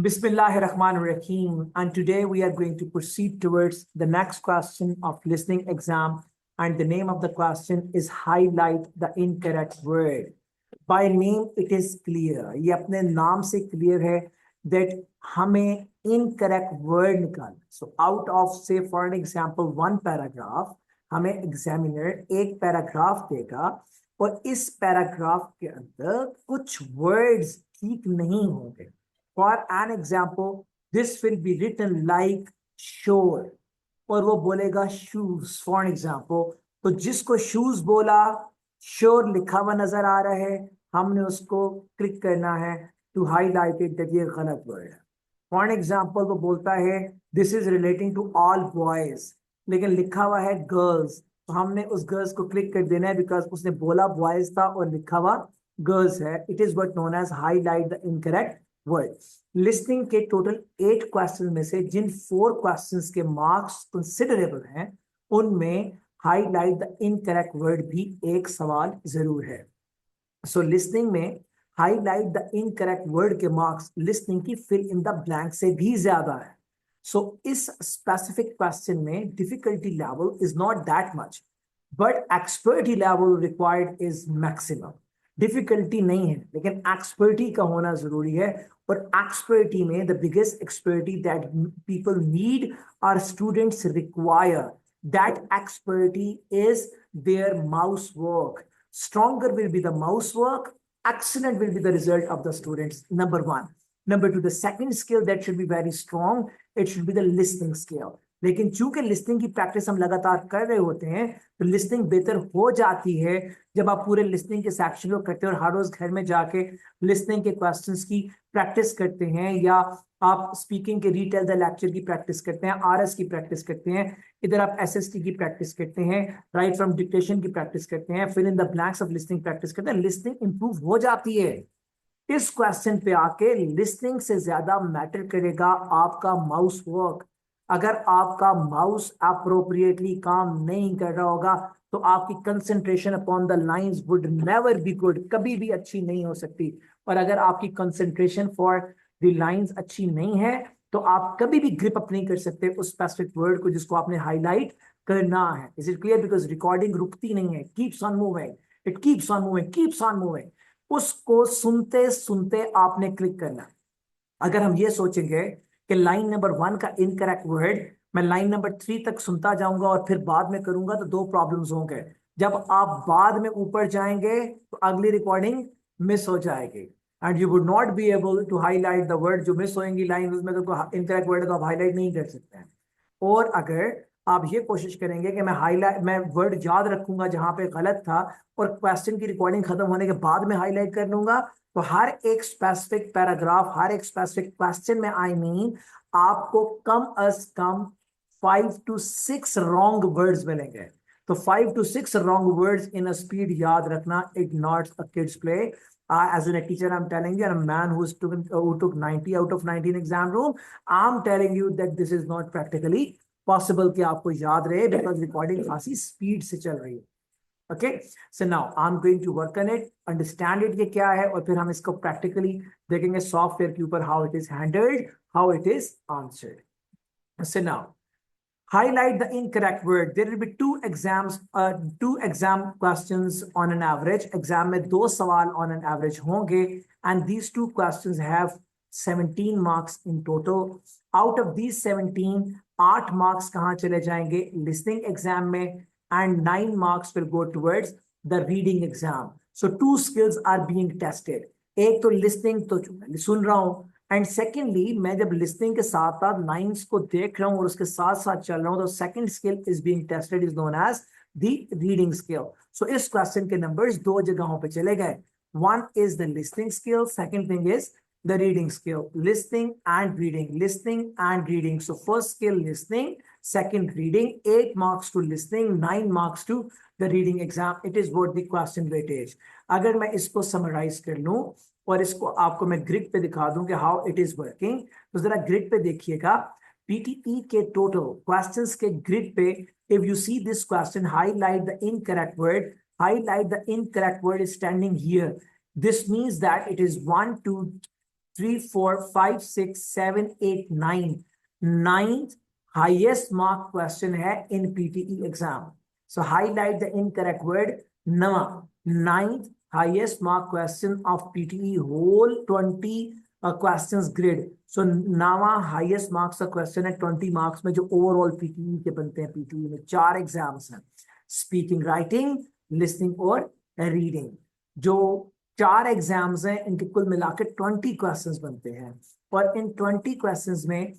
Bismillahirrahmanirrahim. And today we are going to proceed towards the next question of listening exam. And the name of the question is highlight the incorrect word. By name, it is clear. ये अपने नाम से clear है that हमें incorrect word निकालना. So out of say for an example one paragraph, हमें examiner एक paragraph देगा और इस paragraph के अंदर कुछ words ठीक नहीं होंगे. For an example, this will be written like shore और वो बोलेगा shoes for an example. तो जिसको shoes बोला shore लिखा हुआ नजर आ रहा है, हमने उसको क्लिक करना है to highlight it that ये गलत word है. For an example, वो बोलता है this is relating to all boys, लेकिन लिखा हुआ है girls, तो हमने उस girls को क्लिक कर देना है because उसने बोला boys था और लिखा हुआ girls है. It is what known as highlight the incorrect word. Listing के टोटल 8 क्वेश्चन में से जिन 4 क्वेश्चंस के मार्क्स कंसिडरेबल हैं उनमें हाईलाइट द इनकरेक्ट वर्ड भी एक सवाल जरूर है. सो लिस्टिंग में हाईलाइट द इनकरेक्ट वर्ड के मार्क्स लिस्टिंग की फिल इन द ब्लैंक से भी ज्यादा है. सो इस स्पेसिफिक क्वेश्चन में difficulty level is not that much but expertise level required is maximum. Difficulty नहीं है लेकिन एक्सपर्टी का होना जरूरी है और एक्सपर्टी में the biggest expertise that people need are students require. That expertise is their mouse work. Stronger will be the mouse work, excellent will be the result of the students. Number one. Number two, the second skill that should be very strong, it should be the listening skill. लेकिन चूंकि listing की practice हम लगातार कर रहे होते हैं तो लिस्टिंग बेहतर हो जाती है जब आप पूरे लिस्टिंग के सेक्शन को करते हैं और हर रोज घर में जाके लिस्टिंग के क्वेश्चंस की प्रैक्टिस करते हैं या आप स्पीकिंग के रीटेल द लेक्चर की प्रैक्टिस करते हैं, आरएस की प्रैक्टिस करते हैं, इधर आप एसएसटी की प्रैक्टिस करते हैं, राइट फ्रॉम डिक्टेशन की प्रैक्टिस करते हैं, फिर इन the blanks of listing practice करते हैं, लिस्टिंग इंप्रूव हो जाती है. इस क्वेश्चन पे आके लिस्टिंग से ज्यादा मैटर करेगा आपका माउस वर्क. अगर आपका माउस अप्रोप्रिएटली काम नहीं कर रहा होगा तो आपकी concentration upon the lines would never be good, कभी भी अच्छी नहीं हो सकती. और अगर आपकी कंसंट्रेशन फॉर द लाइंस अच्छी नहीं है तो आप कभी भी ग्रिप अप नहीं कर सकते उस स्पेसिफिक वर्ड को जिसको आपने हाईलाइट करना है. Is it clear? Because recording रुकती नहीं है, keeps on moving, it keeps on moving, keeps on moving. उसको सुनते सुनते आपने क्लिक करना. अगर हम ये सोचेंगे कि लाइन नंबर 1 का इनकरेक्ट वर्ड मैं लाइन नंबर 3 तक सुनता जाऊंगा और फिर बाद में करूंगा तो 2 प्रॉब्लम्स होंगे. जब आप बाद में ऊपर जाएंगे तो अगली रिकॉर्डिंग मिस हो जाएगी and you would not be able to highlight the word जो मिस होंगी लाइन उसमें तो इनकरेक्ट वर्ड को आप हाईलाइट नहीं कर सकते हैं. और अगर आप ये कोशिश करेंगे कि मैं वर्ड याद रखूंगा जहां पे गलत था और क्वेश्चन की रिकॉर्डिंग खत्म होने के बाद में हाईलाइट कर लूंगा तो हर एक स्पेसिफिक पैराग्राफ, हर एक स्पेसिफिक क्वेश्चन में आपको कम अज कम 5 to 6 रॉन्ग वर्ड्स मिलेंगे. तो 5 to 6 wrong words in a speed याद रखना it not a kids play. As a teacher, I'm telling you, and a man who took 90 out of 90 in exam room, I'm telling you that this is not practically possible कि आपको याद रहे because recording खासी speed से चल रही है. Okay, so now I'm going to work on it, understand it ये क्या है और फिर हम इसको practically देखेंगे सॉफ्टवेयर के ऊपर how it is handled, how it is answered. So now highlight the incorrect word. There will be two exam questions on an average. Exam में 2 सवाल on an average होंगे and these 2 questions have 17 marks in total. Out of these 17, 8 marks कहाँ चले जाएंगे listening exam में and 9 marks will go towards the reading exam. So 2 skills are being tested. एक तो listening तो सुन रहा हूँ एंड सेकेंडली मैं जब लिस्टिंग के साथ साथ लाइंस को देख रहा हूं और उसके साथ साथ चल रहा हूं तो second skill is being tested is known as the reading skill. So इस क्वेश्चन के नंबर्स 2 जगहों पे चले गए. One is the listening skill, second thing is the reading skill. Listening and reading, listening and reading. So first skill listening, second reading. 8 marks to listening, 9 marks to the reading exam. It is what the question weightage. अगर मैं इसको summarize कर लूं और इसको आपको मैं grid पे दिखा दूं कि हाउ इट इज वर्किंग तो जरा ग्रिड पे देखिएगा. पीटीई के टोटल क्वेश्चंस के ग्रिड पे if you see this question highlight the incorrect word, highlight the incorrect word is standing here. This means that it is 1 2 3, 4, 5, 6, 7, 8, 9. Ninth highest mark question है in PTE exam. So highlight the incorrect word. Nama. Ninth highest mark question of PTE whole 20 questions grid. So Nawa highest marks का question है 20 marks में जो overall PTE के बनते हैं. PTE में 4 exams हैं. Speaking, writing, listening और reading. जो 4 एग्जाम्स हैं इनके कुल मिलाकर 20 क्वेश्चंस बनते हैं और इन 20 क्वेश्चंस में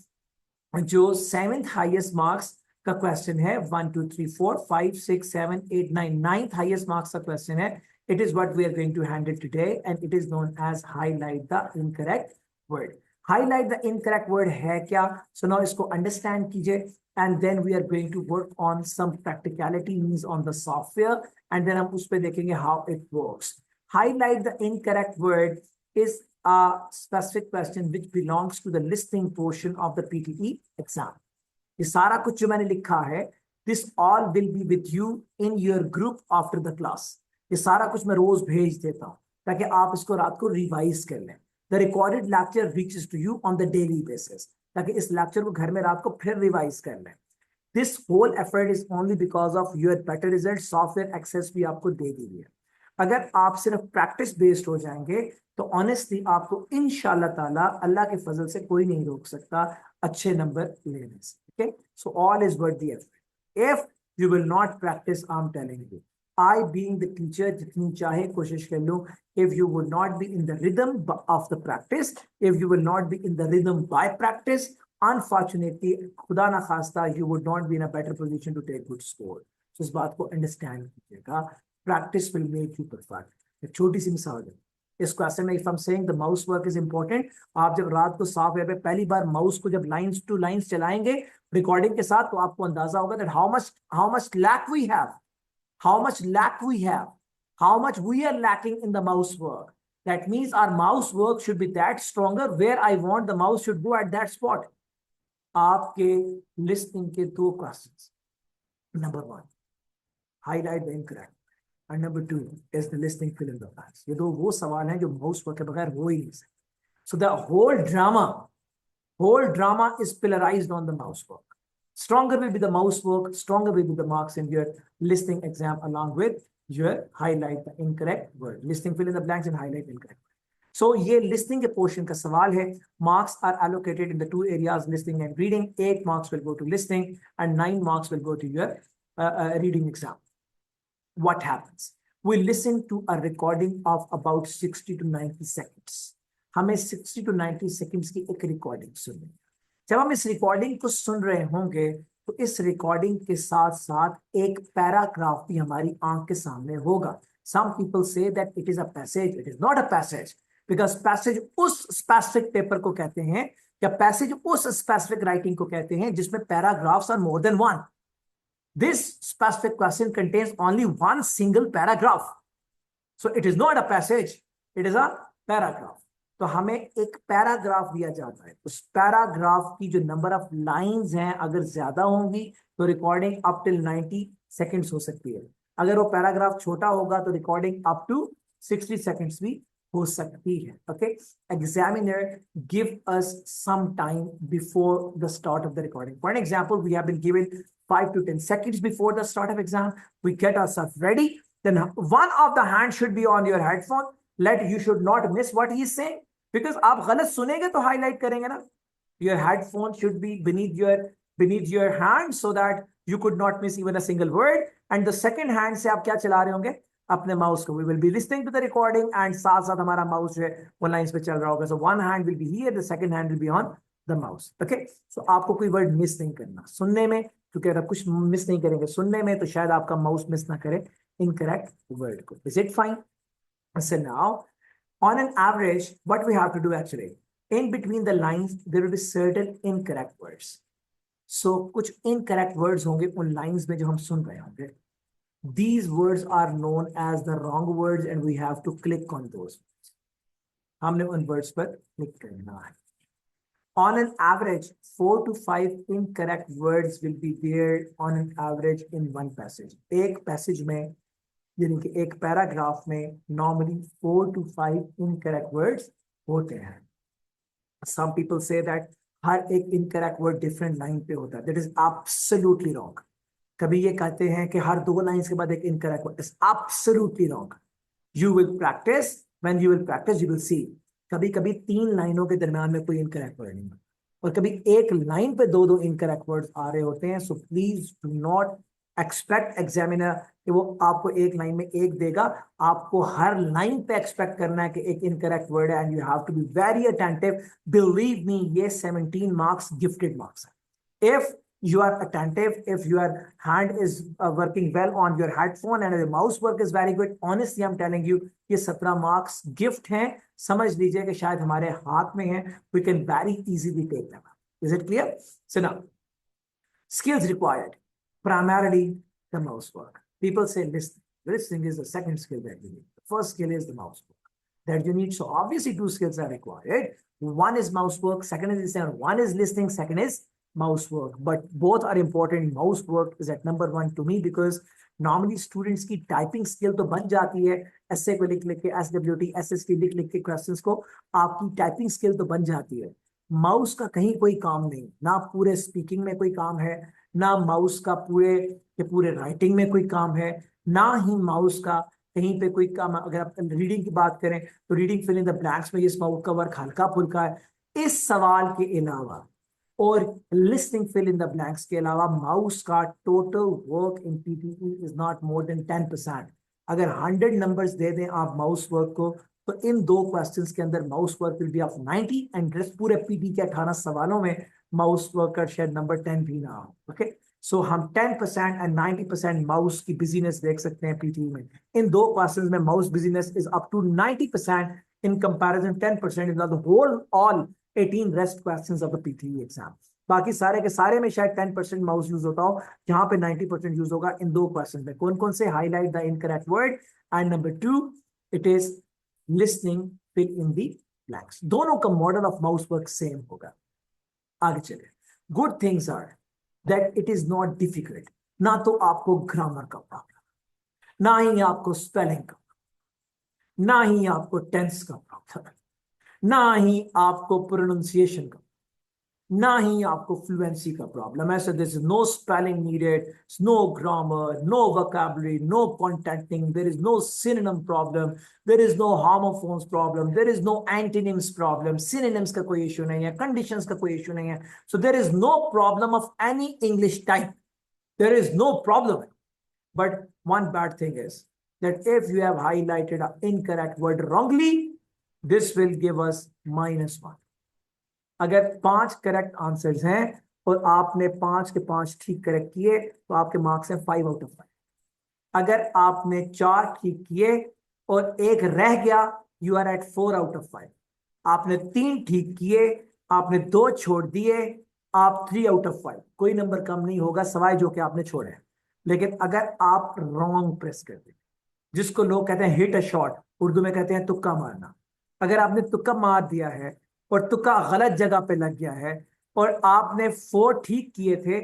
जो 7th हाईएस्ट मार्क्स का क्वेश्चन है 1 2 3 4 5 6 7 8 9 9th हाईएस्ट मार्क्स का क्वेश्चन है. It is what we are going to handle today and it is known as highlight the incorrect word. Highlight the incorrect word है क्या? So now इसको understand कीजिए and then we are going to work on some practicality means on the software and then हम उस पे देखेंगे how it works. Highlight the incorrect word is a specific question which belongs to the listening portion of the PTE exam. ये सारा कुछ जो मैंने लिखा है this all will be with you in your group after the class. ये सारा कुछ मैं रोज भेज देता हूँ ताकि आप इसको रात को रिवाइज कर लें. The recorded lecture reaches to you on the daily basis. ताकि इस लेक्चर को घर में रात को फिर रिवाइज कर लें. This whole effort is only because of your better result. Software access भी आपको दे दी है. अगर आप सिर्फ प्रैक्टिस बेस्ड हो जाएंगे तो ऑनेस्टली आपको इंशाल्लाह ताला अल्लाह के फजल से कोई नहीं रोक सकता अच्छे नंबर लेने से. Okay, so all is worth the effort. If you will not practice, I am telling you, I being the teacher जितनी चाहे कोशिश कर लो, if you would not be in the rhythm of the practice, if you will not be in the rhythm by practice, unfortunately, खुदा ना खास्ता, you would not be in a better position to take good score. So इस बात को understand कीजिएगा. Practice will make you perfect. एक छोटी सी मिसाल है इस क्वेश्चन में. if I'm saying the mouse work is important, आप जब रात को सॉफ्टवेयर पे पहली बार माउस को जब लाइंस टू लाइंस चलाएंगे रिकॉर्डिंग के साथ, तो आपको अंदाजा होगा that how much lack we have, how much lack we have, how much we are lacking in the mouse work. That means our mouse work should be that stronger where I want the mouse should go at that spot. आपके listening के 2 questions. Number 1, highlight the incorrect. And number 2 is the listening fill in the blanks. ये 2 वो सवाल हैं जो mouse work के बगैर हो ही नहीं सकते. So the whole drama is pillarized on the mouse work. Stronger will be the mouse work, stronger will be the marks in your listening exam along with your highlight the incorrect word. Listening, fill in the blanks and highlight incorrect word. So ये listening के portion का सवाल है. Marks are allocated in the 2 areas, listening and reading. 8 marks will go to listening and 9 marks will go to your reading exam. What happens? We listen to a recording of about 60 to 90 seconds. हमें 60 to 90 seconds की एक recording सुननी है. जब हम इस recording को सुन रहे होंगे तो इस recording के साथ साथ एक पैराग्राफ भी हमारी आंख के सामने होगा. Some people say that it is a passage. It is not a passage because passage उस specific paper को कहते हैं या passage उस specific writing को कहते हैं जिसमें paragraphs are more than one. This specific question contains only one single paragraph. So it is not a passage. It is a paragraph. तो हमें एक पैराग्राफ दिया जाता है. उस पैराग्राफ की जो नंबर ऑफ लाइंस हैं अगर ज्यादा होंगी तो रिकॉर्डिंग अप टिल 90 सेकंड्स हो सकती है. अगर वो पैराग्राफ छोटा होगा तो रिकॉर्डिंग अप टू 60 सेकंड्स भी हो सकती है. Okay, examiner give us some time before the start of the recording. For an example, we have been given 5 to 10 seconds before the start of exam. We get ourselves ready. Then one of the hand should be on your headphone. You should not miss what he is saying. Because आप गलत सुनेंगे तो highlight करेंगे ना. Your headphone should be beneath your hand so that you could not miss even a single word. And the second hand से आप क्या चला रहे होंगे? अपने माउस को. We will be listening to the recording and साथ साथ हमारा माउस जो है वो लाइंस पे चल रहा होगा. So one hand will be here, the second hand will be on the mouse. Okay? So आपको कोई वर्ड मिस नहीं करना सुनने में, क्योंकि अगर कुछ मिस नहीं करेंगे सुनने में तो शायद आपका माउस मिस ना करे इनकरेक्ट वर्ड को. Is it fine? So now, on an average, what we have to do actually, in between the lines, there will be certain incorrect words. So, कुछ incorrect words होंगे उन lines में जो हम सुन रहे होंगे. These words are known as the wrong words and we have to click on those words. हमने उन words पर click करना है. On an average, 4 to 5 incorrect words will be there on an average in one passage. एक passage में यानी कि एक पैराग्राफ में नॉर्मली 4 to 5 इनकरेक्ट वर्ड्स होते हैं. some people say that हर एक इनकरेक्ट वर्ड डिफरेंट लाइन पे होता है, दैट इज एब्सोल्युटली रॉन्ग। कभी ये कहते हैं कि हर दो लाइंस के बाद एक incorrect word, is absolutely wrong. You will practice, when you will practice you will see. कभी कभी तीन लाइनों के दरमियान में कोई इनकरेक्ट वर्ड नहीं, और कभी एक लाइन पे दो दो इनकरेक्ट वर्ड्स आ रहे होते हैं। So please do not expect examiner कि वो आपको एक लाइन में एक देगा, आपको हर लाइन पे एक्सपेक्ट करना है कि एक इनकरेक्ट वर्ड है, and you have to be very attentive. Believe me, ये 17 मार्क्स गिफ्टेड मार्क्स है। If you are attentive, if your hand is working well on your headphone and your mouse work is very good, honestly I'm telling you, ये 17 marks gift हैं, समझ लीजिए कि शायद हमारे हाथ में है, we can very easily take them. Is it clear? So now, skills required, primarily the mouse work. People say listening. Listening is the second skill that you need. The first skill is the mouse work that you need. So obviously two skills are required. One is mouse work, second is listening. One is listening, second is mouse work, but both are important. Mouse work is at number one to me because normally students की typing skill तो बन जाती है, essay को लिख लिख के, SWT, SST लिख लिख के questions को आपकी typing skill तो बन जाती है। माउस का कहीं कोई काम नहीं, ना पूरे स्पीकिंग में कोई काम है, ना माउस का पूरे के पूरे राइटिंग में कोई काम है, ना ही माउस का कहीं पे कोई काम। अगर आप रीडिंग की बात करें तो reading fill in the blanks में ये माउस का वर्क हल्का फुल्का है। इस सवाल के अलावा और listing fill in the blanks के अलावा माउस का total work in PTE is not more than 10%। अगर 100 नंबर्स दे दें आप माउस वर्क को, तो इन दो क्वेश्चंस के अंदर mouse work will be of 90 and rest पूरे पीटी के 18 सवालों में माउस वर्क का शायद नंबर 10 भी ना हो। ओके, सो हम 10% एंड 90% माउस की बिजीनेस देख सकते हैं पीटी में। इन दो क्वेश्चंस में mouse business is up to 90% in comparison 10% in the whole all 18 rest questions of the PTE exam. बाकी सारे के सारे में शायद 10% माउस यूज होता हो, जहां पे 90% यूज होगा इन दो क्वेश्चन में। कौन कौन से? Highlight the incorrect word, and number 2 it is listening fill in the blanks. दोनों का model of mouse work same होगा। आगे चले। Good things are that it is not difficult. ना तो आपको ग्रामर का प्रॉब्लम, ना ही आपको स्पेलिंग का, ना ही आपको टेंस का प्रॉब्लम, ना ही आपको प्रोनाउंसिएशन का, ना ही आपको फ्लुएंसी का प्रॉब्लम है। So this is no spelling needed, no grammar, no vocabulary, no contenting, there is no synonym problem, there is no homophones problem, there is no antonyms problem. Synonyms का कोई issue नहीं है, conditions का कोई issue नहीं है। So there is no problem of any English type, there is no problem. But one bad thing is that if you have highlighted an incorrect word wrongly, this will give us -1. अगर 5 correct answers हैं और आपने 5 के 5 ठीक correct किए तो आपके marks हैं 5 आउट ऑफ 5। अगर आपने 4 ठीक किए और एक रह गया, you are at 4 out of 5। आपने 3 ठीक किए, आपने 2 छोड़ दिए, आप 3 आउट ऑफ 5। कोई नंबर कम नहीं होगा सवाए जो कि आपने छोड़े हैं। लेकिन अगर आप रॉन्ग प्रेस कर दें, जिसको लोग कहते हैं हिट अ शॉट, उर्दू में कहते हैं तुक्का मारना, अगर आपने तुक्का मार दिया है और तुक्का गलत जगह पे लग गया है और आपने 4 ठीक किए थे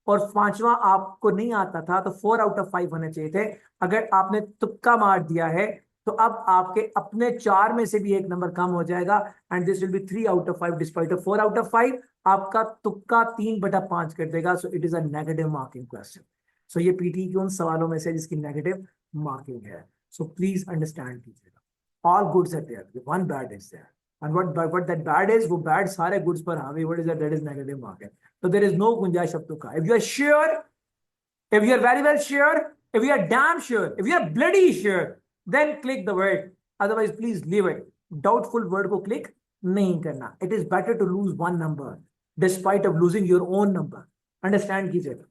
और 5वां आपको नहीं आता था, तो 4 आउट ऑफ 5 होने चाहिए थे। अगर आपने तुक्का मार दिया है तो अब आपके अपने 4 में से भी एक नंबर कम हो जाएगा, and this will be 3 out of 5 despite of 4 out of 5। आपका तुक्का 3/5 कर देगा। So it is a negative marking question. So ये पीटी के उन सवालों में से जिसकी नेगेटिव मार्किंग है। सो प्लीज अंडरस्टैंड कीजिएगा, all goods are there, one bad is there, and what that bad is, वो bad सारे goods पर हावी, what is that is negative market. So there is no गुंजाइश अब तो का। If you are sure, if you are very well sure, if you are damn sure, if you are bloody sure, then click the word, otherwise please leave it। doubtful word को click नहीं करना। It is better to lose one number despite of losing your own number। understand कीजिएगा,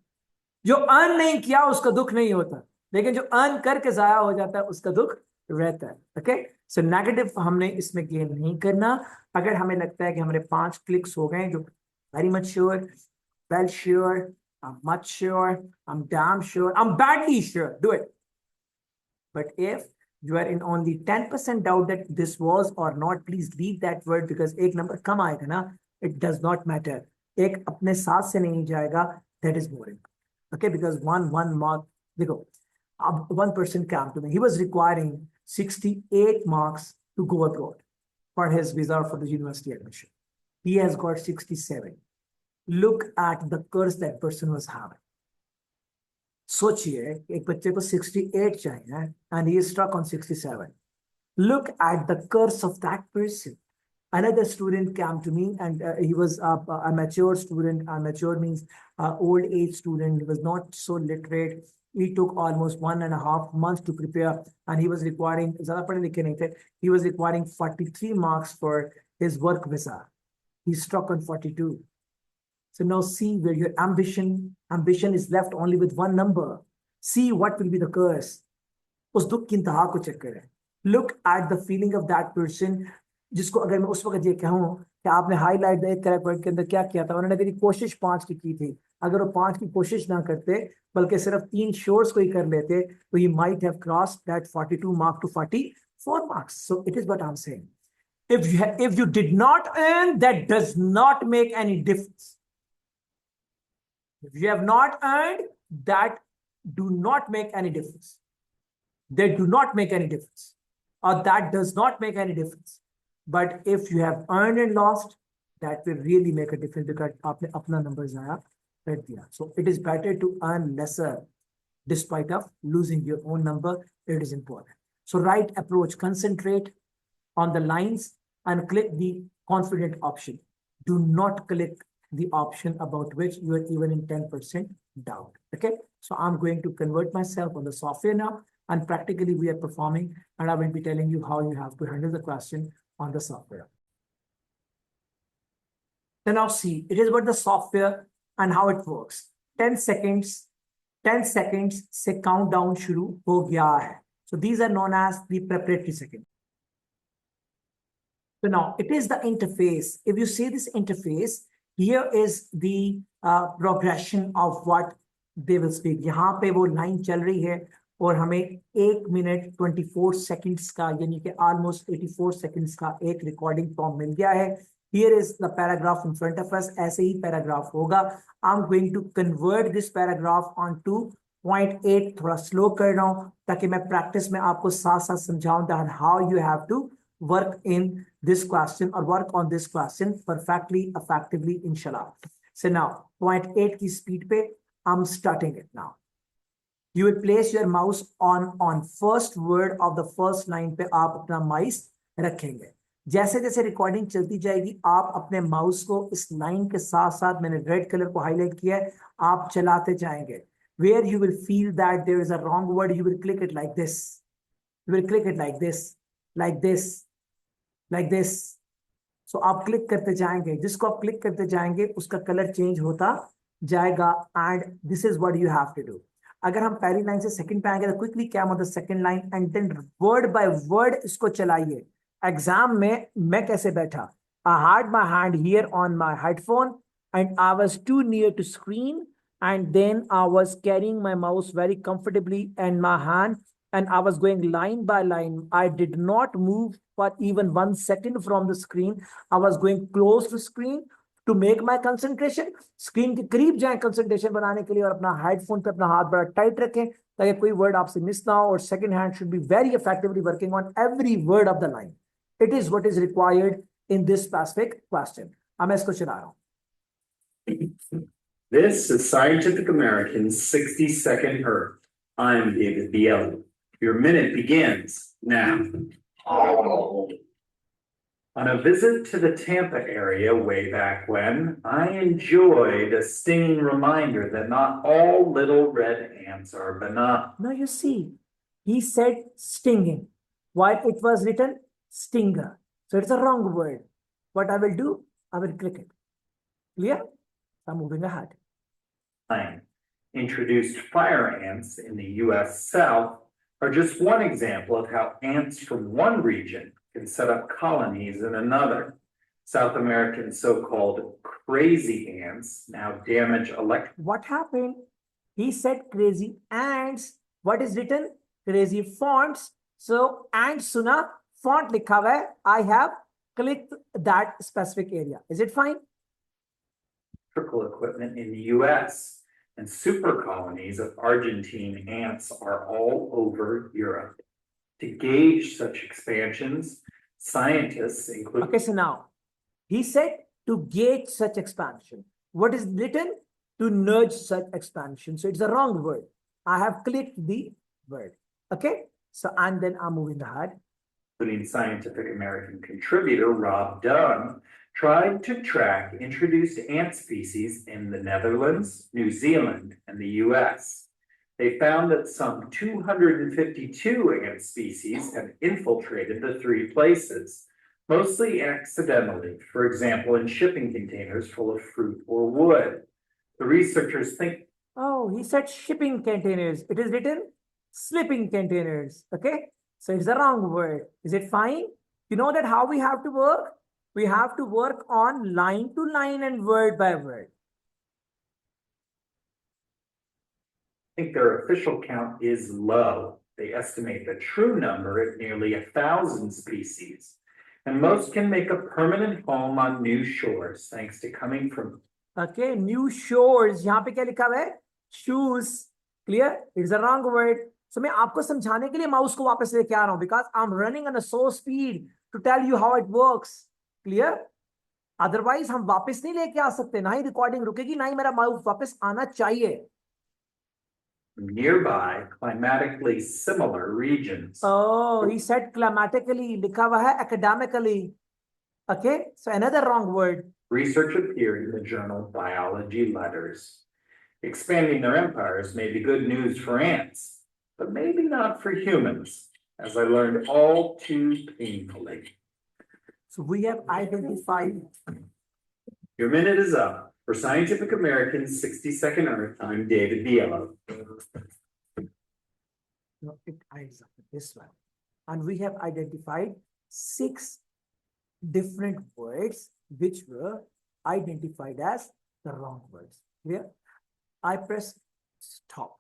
जो earn नहीं किया उसका दुख नहीं होता, लेकिन जो अर्न करके जाया हो जाता है उसका दुख रहता है। ओके, सो नेगेटिव हमने इसमें गेन नहीं करना। अगर हमें लगता है कि हमारे 5 क्लिक्स हो गए, जो very much sure, well sure, I am much sure, I am damn sure, I am badly sure, do it. But if you are in only 10% doubt that this was or not, please leave that word, because एक number कम आएगा ना, it does not matter, एक अपने साथ से नहीं जाएगा, that is more important। Okay, because one mark, देखो, अब one person came to me, he was requiring 68 marks to go abroad for his visa for the university admission। He has got 67. Look at the curse that person was having. सोचिए एक बच्चे को 68 चाहिए and he is stuck on 67. Look at the curse of that person. Another student came to me and he was a mature student. Mature means old age student. He was not so literate. He took almost 1.5 months to prepare and he was requiring, he was requiring 43 marks for his work visa. He's stuck on 42. So now see where your ambition is left only with one number. See what will be the curse. उस दुख की इंतहा को check करें. Look at the feeling of that person. जिसको अगर मैं उस वक्त ये कहूँ कि आपने हाईलाइट एक करेक्ट वर्ड के अंदर क्या किया था, उन्होंने मेरी कोशिश 5 की थी. अगर वो 5 की कोशिश ना करते बल्कि सिर्फ 3 शोर्स को ही कर लेते तो he might have crossed that 42 mark to 44 marks. So it is what I'm saying. If you did not earn, that does not make any difference. If you have not earned, that do not make any difference. They do not make any difference, or that does not make any difference. But if you have earned and lost, that will really make a difference because आपने अपना number ज़ाया कर दिया. So it is better to earn lesser despite of losing your own number. It is important. So right approach, concentrate on the lines and click the confident option. Do not click the option about which you are even in 10% doubt. Okay. So I'm going to convert myself on the software now, and practically we are performing, and I will be telling you how you have to handle the question on the software. Then now see, it is about the software and how it works. 10 seconds से countdown शुरू हो गया है. So these are known as the preparatory seconds. So now it is the interface. If you see this interface, here is the progression of what they will speak. यहाँ पे वो line चल रही है और हमें 1 minute 24 seconds का यानी कि almost 84 seconds का एक recording form मिल गया है. Here is the paragraph in front of us. ऐसे ही paragraph होगा. I'm going to convert this paragraph onto 0.8. थोड़ा slow कर रहा हूँ ताकि मैं practice में आपको साथ-साथ समझाऊँ that how you have to work in this question or work on this question perfectly, effectively, inshallah. So now 0.8 की speed पे I'm starting it now. You will place your mouse on first word of the first line पे आप अपना mouse रखेंगे. जैसे जैसे recording चलती जाएगी आप अपने माउस को इस लाइन के साथ साथ, मैंने रेड कलर को हाईलाइट किया है, आप चलाते जाएंगे. Where you will feel that there is a wrong word, you will click it like this. You will click it like this, like this, like this. So आप क्लिक करते जाएंगे. जिसको आप क्लिक करते जाएंगे उसका कलर चेंज होता जाएगा. And this is what you have to do. अगर हम पहली लाइन से सेकंड पे आएंगे तो क्विकली क्या मतलब second line and then word by word इसको चलाइए. एग्जाम में मैं कैसे बैठा? I had my hand here on my headphone and I was too near to screen, and then I was carrying my mouse very comfortably in my hand and I was going line by line. I did not move for even 1 second from the screen. I was going close to screen to make my concentration. Screen के करीब जाएं concentration बनाने के लिए और अपना headphone पे अपना हाथ बड़ा टाइट रखें ताकि कोई वर्ड आपसे मिस ना हो. और second hand should be very effectively working on every word of the line. It is what is required in this specific question. I'm इसको चला रहा हूँ. This is Scientific American's 60-second Earth. I'm David Bielli. Your minute begins now. On a visit to the Tampa area way back when, I enjoyed a stinging reminder that not all little red ants are benign. Now you see, he said stinging while it was written stinger. So it's a wrong word. What I will do, I will click it. Clear? I'm moving ahead. Introduced fire ants in the US South are just one example of how ants from one region can set up colonies in another. South American so-called crazy ants now damage What happened? He said crazy ants. What is written? Crazy fonts. So ants suna font likha hua hai. I have clicked that specific area. Is it fine? electrical equipment in the US, and super colonies of Argentine ants are all over Europe. To gauge such expansions, scientists include... Okay, so now he said to gauge such expansion. What is written? To nudge such expansion. So it's a wrong word. I have clicked the word. Okay. So, and then I'm moving ahead. Including Scientific American contributor Rob Dunn, tried to track introduced ant species in the Netherlands, New Zealand, and the US. They found that some 252 ant species have infiltrated the three places, mostly accidentally, for example, in shipping containers full of fruit or wood. The researchers think. Oh, he said shipping containers. It is written slipping containers. Okay. So it's the wrong word. Is it fine? You know that how we have to work? We have to work on line to line and word by word. I think their official count is low. They estimate the true number at nearly 1,000 species. And most can make a permanent home on new shores, thanks to coming from. Okay, new shores. यहाँ पे क्या लिखा हुआ है? Shoes. Clear? It's a wrong word. So मैं आपको समझाने के लिए माउस को वापस लेके आ रहा हूँ because I'm running on a slow speed to tell you how it works. Clear? Otherwise हम वापस नहीं लेके आ सकते, ना ही रिकॉर्डिंग रुकेगी, ना ही मेरा माउस वापस आना चाहिए. Nearby, climatically similar regions. Oh, he said climatically. लिखा हुआ है academically. Okay, so another wrong word. Research appeared in the journal Biology Letters. Expanding their empires may be good news for ants, but maybe not for humans, as I learned all too painfully. So we have identified. Your minute is up. For Scientific American's 60-second Earth, I'm David Bielo. No, it ends up with this one. And we have identified 6 different words which were identified as the wrong words. Clear? I press stop.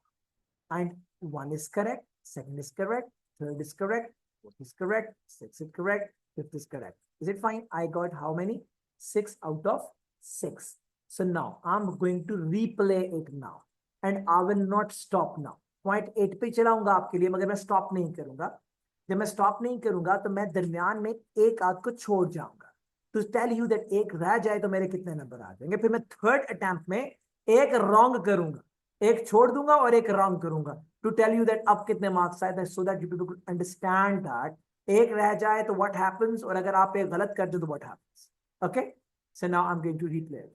And 1 is correct, 2nd is correct, 3rd is correct, 4th is correct, 6th is correct, 5th is correct. Is it fine? I got how many? 6 out of 6. So now I'm going to replay it now. And I will not stop now. Point 8 पे चलाऊंगा आपके लिए, मगर मैं stop नहीं करूंगा. जब मैं stop नहीं करूंगा तो मैं दरमियान में एक आध को छोड़ जाऊंगा. To tell you that एक रह जाए तो मेरे कितने नंबर आ जाएंगे. फिर मैं 3rd attempt में एक wrong करूंगा, एक छोड़ दूंगा और एक wrong करूंगा. To tell you that अब कितने marks आए, so that you people understand that एक रह जाए तो what happens, और अगर आप एक गलत कर दो तो what happens. Okay, so now I'm going to replay it.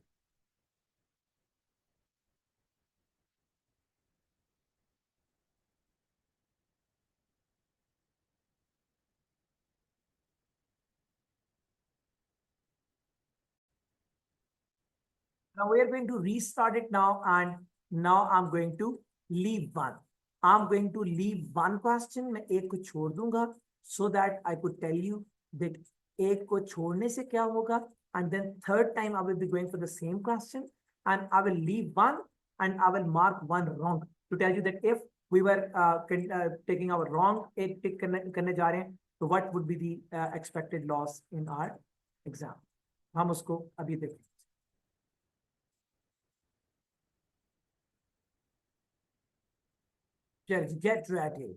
Now we are going to restart it now, and now I'm going to leave 1. I'm going to leave 1 question. मैं एक को छोड़ दूंगा so that I could tell you that एक को छोड़ने से क्या होगा, and then 3rd time I will be going for the same question and I will leave 1 and I will mark 1 wrong to tell you that if we were taking our wrong एक tick करने जा रहे हैं, so what would be the expected loss in our exam. हम उसको अभी देखें. Get ready.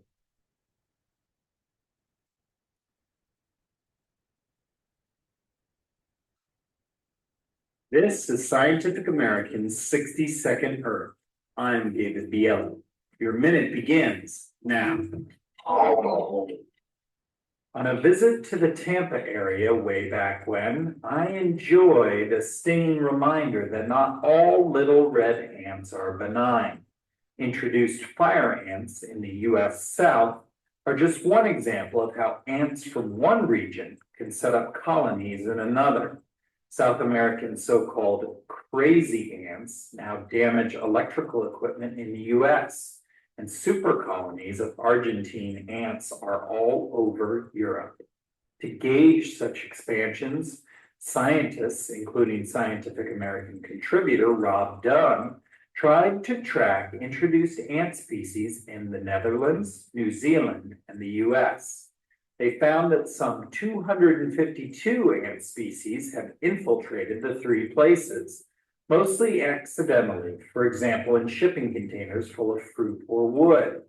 This is Scientific American's 60-second Earth. I'm David Bielo. Your minute begins now. On a visit to the Tampa area way back when, I enjoyed a stinging reminder that not all little red ants are benign. Introduced fire ants in the US South are just one example of how ants from one region can set up colonies in another. South American so-called crazy ants now damage electrical equipment in the US, and super colonies of Argentine ants are all over Europe. To gauge such expansions, scientists, including Scientific American contributor Rob Dunn, tried to track introduced ant species in the Netherlands, New Zealand, and the US. They found that some 252 ant species have infiltrated the three places, mostly accidentally, for example, in shipping containers full of fruit or wood.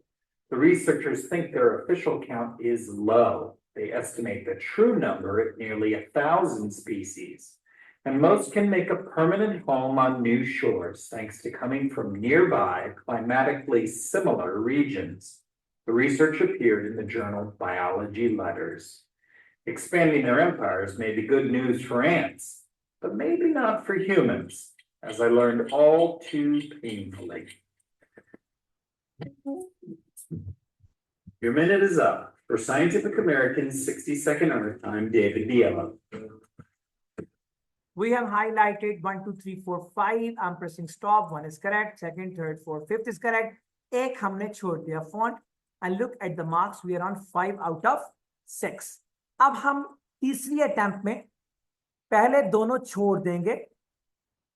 The researchers think their official count is low. They estimate the true number at nearly 1,000 species. and most can make a permanent home on new shores thanks to coming from nearby climatically similar regions. The research appeared in the journal Biology Letters. Expanding their empires may be good news for ants, but maybe not for humans, as I learned all too painfully. Your minute is up. For Scientific American's 60-second Earth, I'm David Biella. We have highlighted 1, 2, 3, 4, 5. I'm pressing stop. 1 is correct. Second, third, fourth, fifth is correct. एक हमने छोड़ दिया font. And look at the marks. We are on 5 out of 6. अब हम तीसरी attempt में पहले दोनों छोड़ देंगे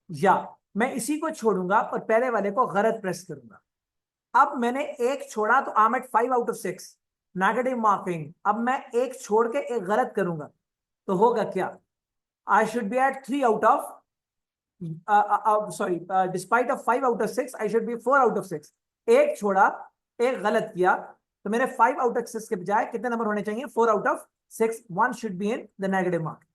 या मैं इसी को छोड़ूंगा और पहले वाले को गलत प्रेस करूंगा. अब मैंने एक छोड़ा तो I'm at 5 out of 6. Negative marking. अब मैं एक छोड़ के एक गलत करूंगा तो होगा क्या? I should be at 3 out of despite of 5 out of 6, I should be 4 out of 6. एक छोड़ा, एक गलत किया, तो मेरे 5 out of 6 के बजाय कितने नंबर होने चाहिए? 4 out of 6. One should be in the negative mark.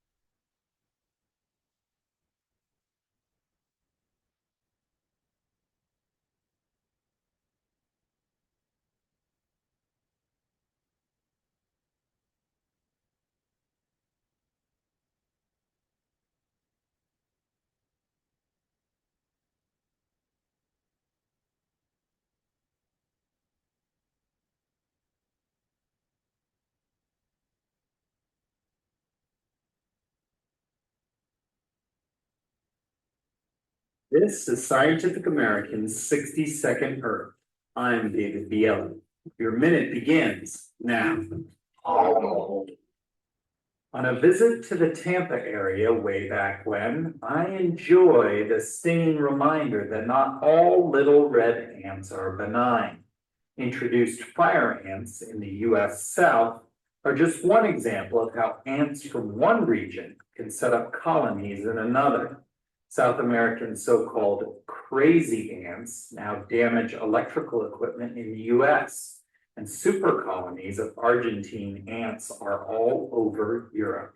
This is Scientific American's 60-second Earth. I'm David Biella. Your minute begins now. On a visit to the Tampa area way back when, I enjoyed a stinging reminder that not all little red ants are benign. Introduced fire ants in the US South are just one example of how ants from one region can set up colonies in another. South American so-called crazy ants now damage electrical equipment in the US, and super colonies of Argentine ants are all over Europe.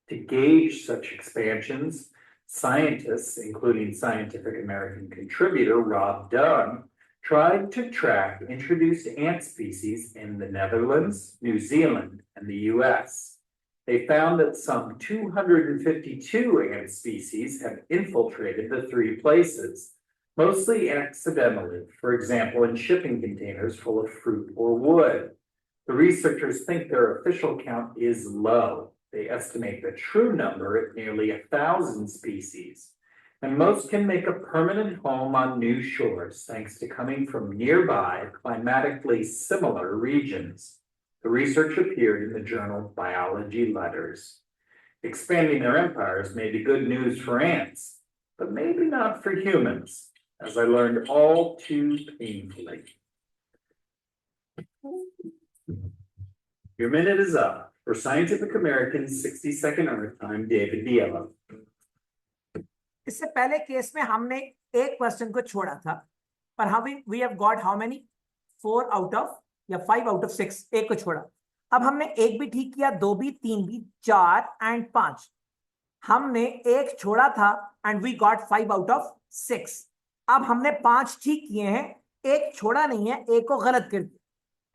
To gauge such expansions, scientists, including Scientific American contributor Rob Dunn, tried to track introduced ant species in the Netherlands, New Zealand, and the US. They found that some 252 ant species have infiltrated the 3 places, mostly accidentally, for example, in shipping containers full of fruit or wood. The researchers think their official count is low. They estimate the true number at nearly 1,000 species, and most can make a permanent home on new shores thanks to coming from nearby climatically similar regions. The research appeared in the journal Biology Letters. Expanding their empires may be good news for ants, but maybe not for humans, as I learned all too painfully. Your minute is up. For Scientific American's 60-second Earth, I'm David Biella. इससे पहले case में हमने एक question को छोड़ा था, पर we have got how many? 4 out of या 5 out of 6. एक को छोड़ा. अब हमने एक भी ठीक किया, 2 भी, 3 भी, 4 and 5. हमने एक छोड़ा था and we got 5 out of 6. अब हमने 5 ठीक किए हैं, एक छोड़ा नहीं है, एक को गलत कर दिया.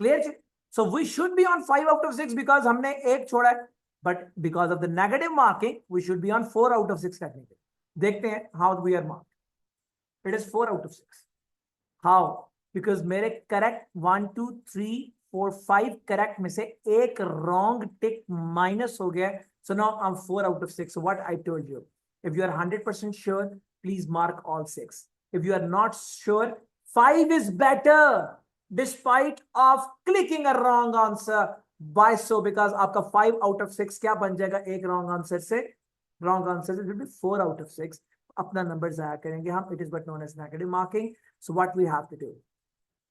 Clear? So we should be on 5 out of 6 because हमने एक छोड़ा है, but because of the negative marking, we should be on 4 out of 6 technically. देखते हैं how we are marked. It is 4 out of 6. How? Because मेरे correct 1, 2, 3, 4, 5 correct में से एक wrong tick minus हो गया. So now I'm 4 out of 6. So what I told you, if you are 100% sure, please mark all 6. If you are not sure, 5 is better despite of clicking a wrong answer. Why so? Because आपका 5 out of 6 क्या बन जाएगा एक wrong answer से? Wrong answer it will be 4 out of 6. अपना number जाया करेंगे हम. It is but known as negative marking. So what we have to do?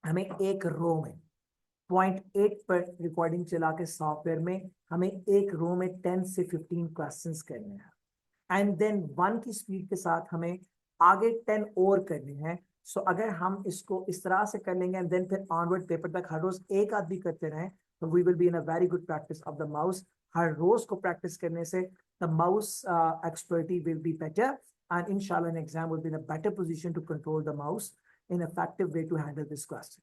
हमें एक रो में 0.8 पर रिकॉर्डिंग चला के सॉफ्टवेयर में हमें एक रो में 10 से 15 क्वेश्चंस करने हैं, एंड देन 1 की स्पीड के साथ हमें आगे 10 और करने हैं. सो अगर हम इसको इस तरह से कर लेंगे एंड देन फिर ऑनवर्ड पेपर तक हर रोज एक आध भी करते रहें, तो we will be in a very good practice of the mouse. हर रोज को प्रैक्टिस करने से the mouse expertise will be better. And inshallah, an exam will be in a better position to control the mouse in effective way to handle this question.